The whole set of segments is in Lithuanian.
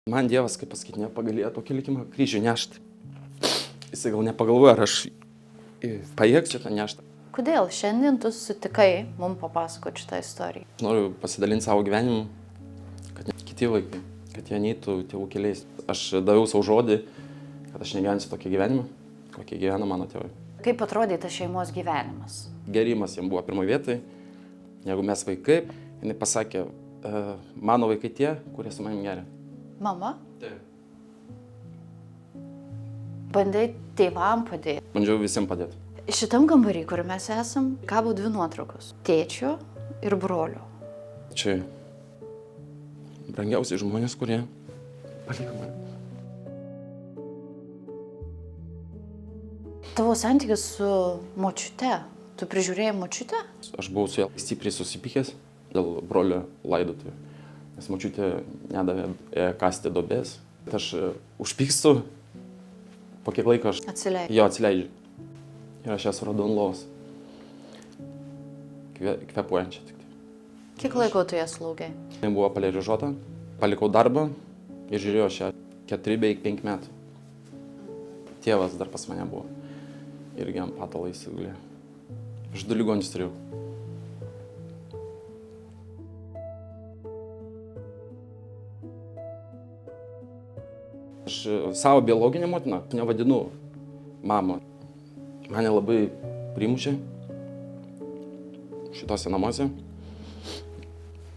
Man Dievas, kaip pasakyti, nepagalėjo tokį likimą kryžių nešti. Jisai gal nepagalvoja, ar aš pajėgsiu tą neštą. Kodėl šiandien tu sutikai mums papasakoti šitą istoriją? Aš noriu pasidalinti savo gyvenimu, kad kiti vaikai, kad jie neitų tėvų keliais. Aš daviau savo žodį, kad aš negyvensiu tokį gyvenimą, kokį gyvena mano tėvai. Kaip atrodė tas šeimos gyvenimas? Gerimas jam buvo pirmoje vietoje, jeigu mes vaikai, jinai pasakė, mano vaikai tie, kurie su manim geria. Mama? Taip. Bandai tėvam padėti. Bandžiau visiems padėti. Šitam kambarį, kur mes esam, kabo 2 nuotraukos. Tėčio ir brolio. Čia brangiausi žmonės, kurie paliko mane. Tavo santykis su močiute. Tu prižiūrėjai močiutę? Aš buvau su ja stipriai susipykęs dėl brolio laidotuvių, nes močiutė nedavė kasti duobės. Aš užpykstu, po kiek laiko aš atsileidžiu. Ir aš ją suradau ant lovos, kvepuojančią tik. Kiek laiko tu ją slaugiai? Jis buvo palerižuota, palikau darbą ir žiūrėjau šią 4, beveik 5 metų. Tėvas dar pas mane buvo, irgi ant patalo įsigulėjo. Aš 2 ligonius turėjau. Aš savo biologinę motiną nevadinu mama. Mane labai primušė šitose namuose.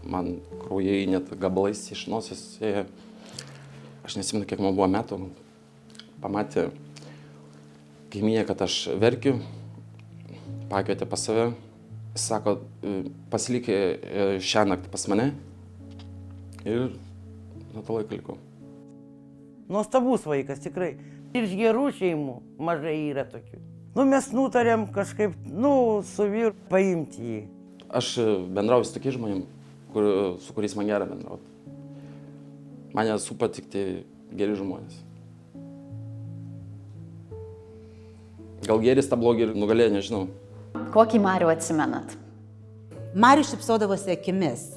Man kraujai net gabalais iš nosies ėjo. Aš nesimenu, kiek man buvo metų. Pamatė kaimynė, kad aš verkiu. Pakvietė pas save. Jis sako, pasilikė šią naktį pas mane. Ir nuo to laiko likau. Nuostabus vaikas, tikrai. Ir iš gerų šeimų mažai yra tokių. Mes nutarėm kažkaip, su vyru paimti jį. Aš bendrauju su tokiais žmonėm, su kuriais man gera bendrauti. Mane supa tik tai geri žmonės. Gal geris tą blogį ir nugalėjo, nežinau. Kokį Marių atsimenat? Marius šypsodavosi akimis.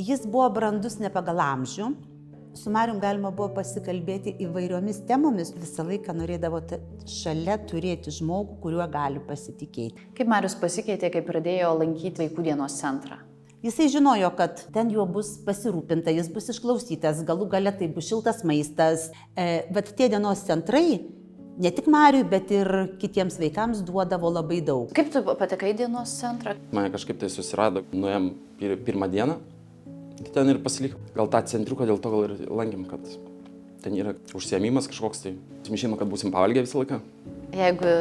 Jis buvo brandus ne pagal amžių. Su Marium galima buvo pasikalbėti įvairiomis temomis. Visą laiką norėdavo šalia turėti žmogų, kuriuo gali pasitikėti. Kaip Marius pasikeitė, kai pradėjo lankyti vaikų dienos centrą? Jisai žinojo, kad ten juo bus pasirūpinta, jis bus išklausytas, galų gale tai bus šiltas maistas. Bet tie dienos centrai ne tik Mariui, bet ir kitiems vaikams duodavo labai daug. Kaip tu patekai į dienos centrą? Mane kažkaip tai susirado, nuėjom pirmą dieną. Ten ir pasilikau. Gal tą centriuką dėl to gal ir lankėm, kad ten yra užsiėmimas kažkoks tai. Žinoma, kad būsim pavalgę visą laiką. Jeigu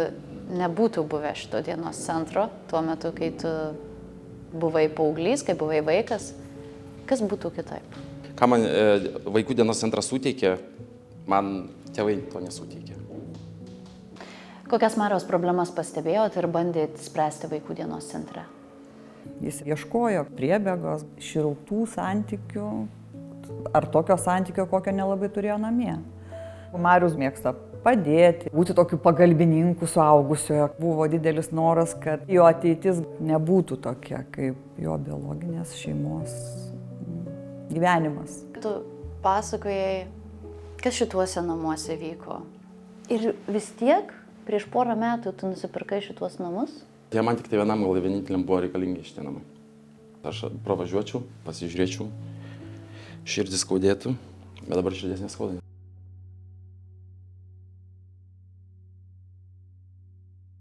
nebūtų buvę šito dienos centro, tuo metu, kai tu buvai paauglys, kai buvai vaikas, kas būtų kitaip? Ką man vaikų dienos centras suteikė, man tėvai to nesuteikė. Kokias Mariaus problemas pastebėjot ir bandėt spręsti vaikų dienos centre? Jis ieškojo priebėgos, šiltų santykių, ar tokio santykio, kokio nelabai turėjo namie. Marius mėgsta padėti, būti tokiu pagalbininku suaugusiojo. Buvo didelis noras, kad jo ateitis nebūtų tokia, kaip jo biologinės šeimos gyvenimas. Tu pasakojai, kas šituose namuose vyko. Ir vis tiek prieš porą metų tu nusipirkai šituos namus? Tai man tik tai vienam gal vieninteliam buvo reikalingi šitie namai. Aš pravažiuočiau, pasižiūrėčiau, širdis skaudėtų, bet dabar širdis neskauda.